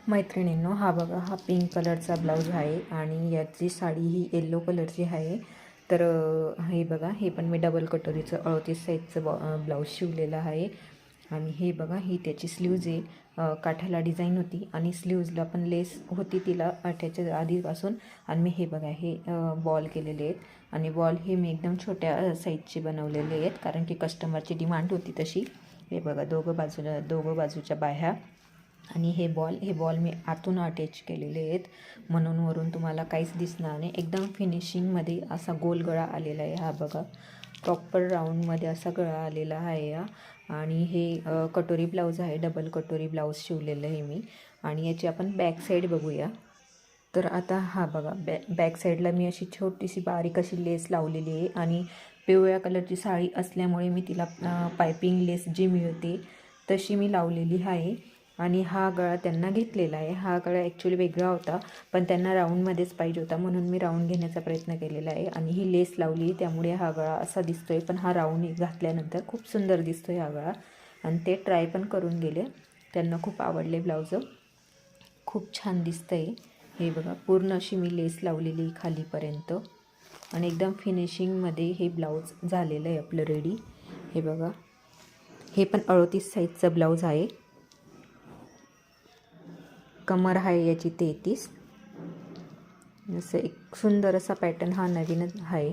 मैत्रिणींनो, हा बघा, हा पिंक कलरचा ब्लाऊज आहे आणि याची साडी ही येल्लो कलरची आहे. तर हे बघा, हे पण मी डबल कटोरीचं 38 साईजचं ब्लाऊज शिवलेलं आहे. आणि हे बघा, ही त्याची स्लीव्ज आहे. काठाला डिझाईन होती आणि स्लीव्जला पण लेस होती तिला अटॅच्या आधीपासून. आणि मी हे बघा, हे बॉल केलेले आहेत आणि बॉल हे मी एकदम छोट्या साईजचे बनवलेले आहेत, कारण की कस्टमरची डिमांड होती तशी. हे बघा, दोघं बाजूच्या बाह्या आणि हे बॉल मी आतून अटॅच केलेले आहेत, म्हणून वरून तुम्हाला काहीच दिसणार नाही. एकदम फिनिशिंगमध्ये असा गोल गळा आलेला आहे. हा बघा, प्रॉपर राऊंडमध्ये असा गळा आलेला आहे हा. आणि हे कटोरी ब्लाऊज आहे, डबल कटोरी ब्लाऊज शिवलेलं आहे मी. आणि याची आपण बॅक साईड बघूया. तर आता हा बघा, बॅक साईडला मी अशी छोटीशी बारीक अशी लेस लावलेली आहे. आणि पिवळ्या कलरची साडी असल्यामुळे मी तिला पायपिंग लेस जी मिळते तशी मी लावलेली आहे. आणि हा गळा त्यांना घेतलेला आहे. हा गळा ॲक्च्युली वेगळा होता, पण त्यांना राऊंडमध्येच पाहिजे होता, म्हणून मी राऊंड घेण्याचा प्रयत्न केलेला आहे. आणि ही लेस लावली त्यामुळे हा गळा असा दिसतो आहे, पण हा राऊंड घातल्यानंतर खूप सुंदर दिसतो आहे हा गळा. आणि ते ट्राय पण करून गेले, त्यांना खूप आवडले ब्लाऊज, खूप छान दिसतं आहे. हे बघा, पूर्ण अशी मी लेस लावलेली खालीपर्यंत आणि एकदम फिनिशिंगमध्ये हे ब्लाऊज झालेलं आहे आपलं रेडी. हे बघा, हे पण 38 साईजचं ब्लाऊज आहे. कमर आहे याची 33. असं एक सुंदर असा पॅटर्न हा नवीनच आहे.